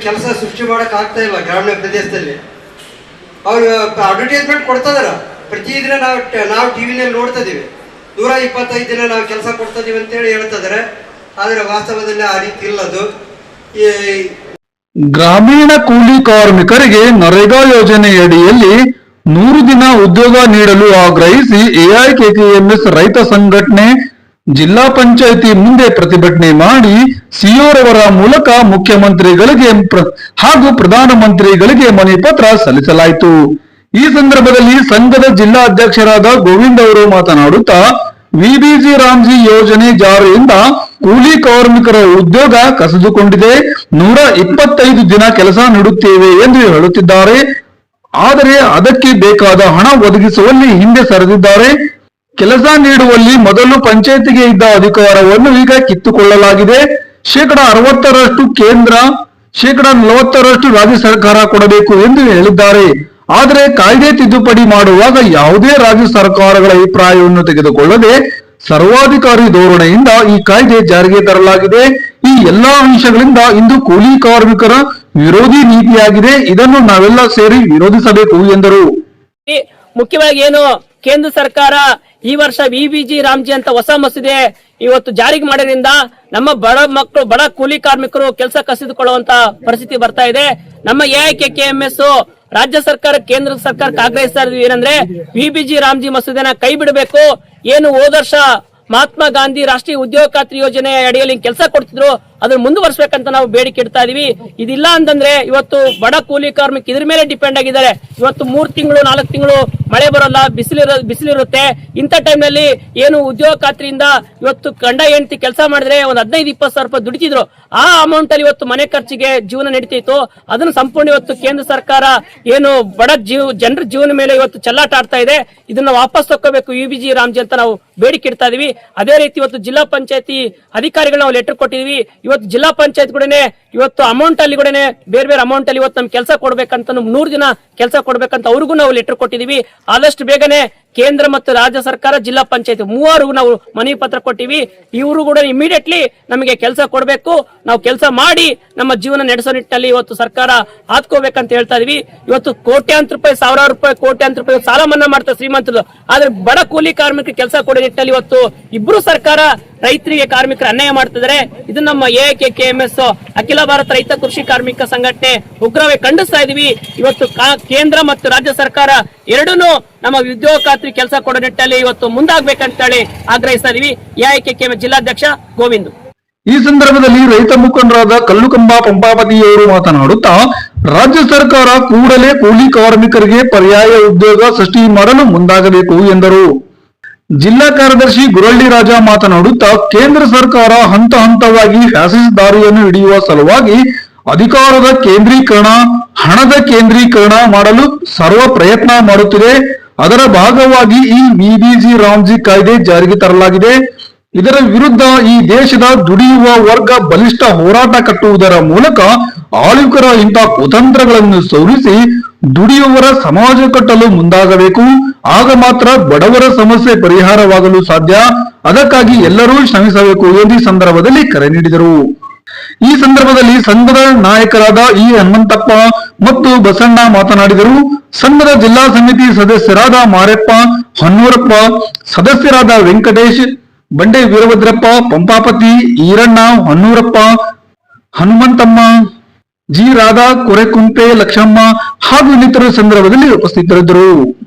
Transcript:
ಕೆಲಸ ಸೃಷ್ಟಿ ಮಾಡಕ್ ಆಗ್ತಾ ಇಲ್ಲ ಗ್ರಾಮೀಣ ಪ್ರದೇಶದಲ್ಲಿ. ಅವರು ಅಡ್ವರ್ಟೈಸ್ಮೆಂಟ್ ಕೊಡ್ತಿದಾರ, ಪ್ರತಿದಿನ ನಾವು ಟಿವಿನಲ್ಲಿ ನೋಡ್ತಾ ಇದೀವಿ, 125 ದಿನ ನಾವು ಕೆಲಸ ಕೊಡ್ತಾ ಇದೀವಿ ಅಂತೇಳಿ ಹೇಳ್ತಿದಾರೆ. ಆದರೆ ವಾಸ್ತವದಲ್ಲಿ ಆ ರೀತಿ ಇಲ್ಲದು. ಗ್ರಾಮೀಣ ಕೂಲಿ ಕಾರ್ಮಿಕರಿಗೆ ನರೇಗಾ ಯೋಜನೆಯಡಿಯಲ್ಲಿ 100 ದಿನ ಉದ್ಯೋಗ ನೀಡಲು ಆಗ್ರಹಿಸಿ ಎಐಕೆಕೆಎಂಎಸ್ ರೈತ ಸಂಘಟನೆ ಜಿಲ್ಲಾ ಪಂಚಾಯಿತಿ ಮುಂದೆ ಪ್ರತಿಭಟನೆ ಮಾಡಿ ಸಿಒರವರ ಮೂಲಕ ಮುಖ್ಯಮಂತ್ರಿಗಳಿಗೆ ಹಾಗೂ ಪ್ರಧಾನಮಂತ್ರಿಗಳಿಗೆ ಮನವಿ ಪತ್ರ ಸಲ್ಲಿಸಲಾಯಿತು. ಈ ಸಂದರ್ಭದಲ್ಲಿ ಸಂಘದ ಜಿಲ್ಲಾ ಅಧ್ಯಕ್ಷರಾದ ಗೋವಿಂದ್ ಅವರು ಮಾತನಾಡುತ್ತಾ, ವಿಬಿಜಿ ರಾಮ್ಜಿ ಯೋಜನೆ ಜಾರಿಯಿಂದ ಕೂಲಿ ಕಾರ್ಮಿಕರ ಉದ್ಯೋಗ ಕಸಿದುಕೊಂಡಿದೆ, 125 ದಿನ ಕೆಲಸ ನೀಡುತ್ತೇವೆ ಎಂದು ಹೇಳುತ್ತಿದ್ದಾರೆ. ಆದರೆ ಅದಕ್ಕೆ ಬೇಕಾದ ಹಣ ಒದಗಿಸುವಲ್ಲಿ ಹಿಂದೆ ಸರಿದಿದ್ದಾರೆ. ಕೆಲಸ ನೀಡುವಲ್ಲಿ ಮೊದಲು ಪಂಚಾಯತಿಗೆ ಇದ್ದ ಅಧಿಕಾರವನ್ನು ಈಗ ಕಿತ್ತುಕೊಳ್ಳಲಾಗಿದೆ. 60% ಕೇಂದ್ರ, 40% ರಾಜ್ಯ ಸರ್ಕಾರ ಕೊಡಬೇಕು ಎಂದು ಹೇಳಿದ್ದಾರೆ. ಆದರೆ ಕಾಯ್ದೆ ತಿದ್ದುಪಡಿ ಮಾಡುವಾಗ ಯಾವುದೇ ರಾಜ್ಯ ಸರ್ಕಾರಗಳ ಅಭಿಪ್ರಾಯವನ್ನು ತೆಗೆದುಕೊಳ್ಳದೆ ಸರ್ವಾಧಿಕಾರಿ ಧೋರಣೆಯಿಂದ ಈ ಕಾಯ್ದೆ ಜಾರಿಗೆ ತರಲಾಗಿದೆ. ಈ ಎಲ್ಲಾ ಅಂಶಗಳಿಂದ ಇಂದು ಕೂಲಿ ಕಾರ್ಮಿಕರ ವಿರೋಧಿ ನೀತಿಯಾಗಿದೆ. ಇದನ್ನು ನಾವೆಲ್ಲ ಸೇರಿ ವಿರೋಧಿಸಬೇಕು ಎಂದರು. ಮುಖ್ಯವಾಗಿ ಏನು ಕೇಂದ್ರ ಸರ್ಕಾರ ಈ ವರ್ಷ ವಿಬಿಜಿ ರಾಮ್ಜಿ ಅಂತ ಹೊಸ ಮಸೂದೆ ಇವತ್ತು ಜಾರಿಗೆ ಮಾಡೋದ್ರಿಂದ ನಮ್ಮ ಬಡ ಮಕ್ಕಳು, ಬಡ ಕೂಲಿ ಕಾರ್ಮಿಕರು ಕೆಲಸ ಕಸಿದುಕೊಳ್ಳುವಂತ ಪರಿಸ್ಥಿತಿ ಬರ್ತಾ ಇದೆ. ನಮ್ಮ ಎಐಕೆಕೆಎಂಎಸ್ ರಾಜ್ಯ ಸರ್ಕಾರ, ಕೇಂದ್ರ ಸರ್ಕಾರಕ್ಕೆ ಆಗ್ರಹಿಸ್ತಾ ಇದ್ವಿ ಏನಂದ್ರೆ ವಿಬಿಜಿ ರಾಮ್ಜಿ ಮಸೂದೆನ ಕೈ ಬಿಡಬೇಕು. ಏನು ಹೋದ ವರ್ಷ ಮಹಾತ್ಮ ಗಾಂಧಿ ರಾಷ್ಟ್ರೀಯ ಉದ್ಯೋಗ ಖಾತ್ರಿ ಯೋಜನೆ ಅಡಿಯಲ್ಲಿ ಕೆಲಸ ಕೊಡ್ತಿದ್ರು, ಅದನ್ನ ಮುಂದುವರಿಸಬೇಕಂತ ನಾವು ಬೇಡಿಕೆ ಇಡ್ತಾ ಇದೀವಿ. ಇದಿಲ್ಲ ಅಂತಂದ್ರೆ ಇವತ್ತು ಬಡ ಕೂಲಿ ಕಾರ್ಮಿಕ ಇದ್ರ ಮೇಲೆ ಡಿಪೆಂಡ್ ಆಗಿದ್ದಾರೆ. ಇವತ್ತು 3 ತಿಂಗಳು 4 ತಿಂಗಳು ಮಳೆ ಬರೋಲ್ಲ, ಬಿಸಿಲಿರುತ್ತೆ. ಇಂಥ ಟೈಮ್ ನಲ್ಲಿ ಏನು ಉದ್ಯೋಗ ಖಾತ್ರಿಯಿಂದ ಇವತ್ತು ಗಂಡ ಹೆಂಡತಿ ಕೆಲಸ ಮಾಡಿದ್ರೆ ಒಂದು 15-20 ಸಾವಿರ ರೂಪಾಯಿ ದುಡಿತಿದ್ರು. ಆ ಅಮೌಂಟ್ ಅಲ್ಲಿ ಇವತ್ತು ಮನೆ ಖರ್ಚಿಗೆ ಜೀವನ ನಡೀತಿತ್ತು. ಅದನ್ನು ಸಂಪೂರ್ಣ ಇವತ್ತು ಕೇಂದ್ರ ಸರ್ಕಾರ ಏನು ಬಡ ಜನರ ಜೀವನ ಮೇಲೆ ಇವತ್ತು ಚೆಲ್ಲಾಟ ಆಡ್ತಾ ಇದೆ. ಇದನ್ನ ವಾಪಸ್ ತಕ್ಕೋಬೇಕು ವಿಬಿಜಿ ರಾಮ್ಜಿ ಅಂತ ನಾವು ಬೇಡಿಕೆ ಇಡ್ತಾ ಇದೀವಿ. ಅದೇ ರೀತಿ ಇವತ್ತು ಜಿಲ್ಲಾ ಪಂಚಾಯತಿ ಅಧಿಕಾರಿಗಳು ನಾವು ಲೆಟರ್ ಕೊಟ್ಟಿದೀವಿ. ಇವತ್ತು ಜಿಲ್ಲಾ ಪಂಚಾಯತ್ ಕೂಡ ಇವತ್ತು ಅಮೌಂಟ್ ಅಲ್ಲಿ ಕೂಡ ಬೇರೆ ಅಮೌಂಟ್ ಅಲ್ಲಿ ಇವತ್ತು ನಮ್ಗೆ ಕೆಲಸ ಕೊಡ್ಬೇಕಂತ 100 ದಿನ ಕೆಲಸ ಕೊಡ್ಬೇಕಂತ ಅವ್ರಿಗೂ ನಾವು ಲೆಟರ್ ಕೊಟ್ಟಿದೀವಿ. ಆದಷ್ಟು ಬೇಗನೆ ಕೇಂದ್ರ ಮತ್ತು ರಾಜ್ಯ ಸರ್ಕಾರ, ಜಿಲ್ಲಾ ಪಂಚಾಯತ್ 3 ನಾವು ಮನವಿ ಪತ್ರ ಕೊಟ್ಟಿವಿ. ಇವರು ಕೂಡ ಇಮಿಡಿಯೇಟ್ಲಿ ನಮಗೆ ಕೆಲಸ ಕೊಡಬೇಕು. ನಾವು ಕೆಲಸ ಮಾಡಿ ನಮ್ಮ ಜೀವನ ನಡೆಸೋ ನಿಟ್ಟಿನಲ್ಲಿ ಇವತ್ತು ಸರ್ಕಾರ ಹಾಕೋಬೇಕಂತ ಹೇಳ್ತಾ ಇದೀವಿ. ಇವತ್ತು ಕೋಟ್ಯಾಂತರ ರೂಪಾಯಿ, ಸಾವಿರಾರು ರೂಪಾಯಿ, ಕೋಟ್ಯಾಂತರ ರೂಪಾಯಿ ಸಾಲ ಮನ್ನಾ ಮಾಡ್ತಾರೆ ಶ್ರೀಮಂತರು. ಆದ್ರೆ ಬಡ ಕೂಲಿ ಕಾರ್ಮಿಕರಿಗೆ ಕೆಲಸ ಕೊಡೋ ನಿಟ್ಟಿನಲ್ಲಿ ಇವತ್ತು ಇಬ್ರು ಸರ್ಕಾರ ರೈತರಿಗೆ, ಕಾರ್ಮಿಕರ ಅನ್ಯಾಯ ಮಾಡ್ತಿದ್ದಾರೆ. ಇದು ನಮ್ಮ ಎಐಕೆಕೆಎಂಎಸ್ ಅಖಿಲ ಭಾರತ ರೈತ ಕೃಷಿ ಕಾರ್ಮಿಕ ಸಂಘಟನೆ ಉಗ್ರವೇ ಖಂಡಿಸ್ತಾ ಇದೀವಿ. ಇವತ್ತು ಕೇಂದ್ರ ಮತ್ತು ರಾಜ್ಯ ಸರ್ಕಾರ ಎರಡನ್ನೂ ನಮ್ಮ ಉದ್ಯೋಗ ಖಾತ್ರಿ ಕೆಲಸ ಕೊಡೋ ನಿಟ್ಟಿನಲ್ಲಿ ಇವತ್ತು ಮುಂದಾಗಬೇಕಂತ ಹೇಳಿ ಆಗ್ರಹಿಸ್ತಾ ಇದೀವಿ. ಎಐಕೆಕೆಎಂಎಸ್ ಜಿಲ್ಲಾಧ್ಯಕ್ಷ ಗೋವಿಂದ್. ಈ ಸಂದರ್ಭದಲ್ಲಿ ರೈತ ಮುಖಂಡರಾದ ಕಲ್ಲುಕಂಬ ಪಂಪಾಪತಿಯವರು ಮಾತನಾಡುತ್ತಾ, ರಾಜ್ಯ ಸರ್ಕಾರ ಕೂಡಲೇ ಕೂಲಿ ಕಾರ್ಮಿಕರಿಗೆ ಪರ್ಯಾಯ ಉದ್ಯೋಗ ಸೃಷ್ಟಿ ಮಾಡಲು ಮುಂದಾಗಬೇಕು ಎಂದರು. ಜಿಲ್ಲಾ ಕಾರ್ಯದರ್ಶಿ ಗುರಳ್ಳಿ ರಾಜ ಮಾತನಾಡುತ್ತಾ, ಕೇಂದ್ರ ಸರ್ಕಾರ ಹಂತ ಹಂತವಾಗಿ ಫ್ಯಾಸಿಸ್ಟ್ ದಾರಿಯನ್ನು ಹಿಡಿಯುವ ಸಲುವಾಗಿ ಅಧಿಕಾರದ ಕೇಂದ್ರೀಕರಣ, ಹಣದ ಕೇಂದ್ರೀಕರಣ ಮಾಡಲು ಸರ್ವ ಪ್ರಯತ್ನ ಮಾಡುತ್ತಿದೆ. ಅದರ ಭಾಗವಾಗಿ ಈ ವಿಬಿಜಿ ರಾಮ್ಜಿ ಕಾಯ್ದೆ ಜಾರಿಗೆ ತರಲಾಗಿದೆ. ಇದರ ವಿರುದ್ಧ ಈ ದೇಶದ ದುಡಿಯುವ ವರ್ಗ ಬಲಿಷ್ಠ ಹೋರಾಟ ಕಟ್ಟುವುದರ ಮೂಲಕ ಆಳ್ವಿಕರ ಇಂಥ ಕುತಂತ್ರಗಳನ್ನು ಸೋಲಿಸಿ ದುಡಿಯುವವರ ಸಮಾಜ ಕಟ್ಟಲು ಮುಂದಾಗಬೇಕು. ಆಗ ಮಾತ್ರ ಬಡವರ ಸಮಸ್ಯೆ ಪರಿಹಾರವಾಗಲು ಸಾಧ್ಯ. ಅದಕ್ಕಾಗಿ ಎಲ್ಲರೂ ಶ್ರಮಿಸಬೇಕು ಎಂದು ಈ ಸಂದರ್ಭದಲ್ಲಿ ಕರೆ ನೀಡಿದರು. ಈ ಸಂದರ್ಭದಲ್ಲಿ ಸಂಘದ ನಾಯಕರಾದ ಇ ಹನುಮಂತಪ್ಪ ಮತ್ತು ಬಸಣ್ಣ ಮಾತನಾಡಿದರು. ಸಂಘದ ಜಿಲ್ಲಾ ಸಮಿತಿ ಸದಸ್ಯರಾದ ಮಾರೆಪ್ಪ, ಹೊನ್ನೂರಪ್ಪ, ಸದಸ್ಯರಾದ ವೆಂಕಟೇಶ್, ಬಂಡೆ ವೀರಭದ್ರಪ್ಪ, ಪಂಪಾಪತಿ, ಈರಣ್ಣ, ಹೊನ್ನೂರಪ್ಪ, ಹನುಮಂತಮ್ಮ, ಜಿ ರಾಧಾ, ಕೊರೆಕುಂಪೆ, ಲಕ್ಷಮ್ಮ ಹಾಗೂ ಇನ್ನಿತರು ಸಂದರ್ಭದಲ್ಲಿ ಉಪಸ್ಥಿತರಿದ್ದರು.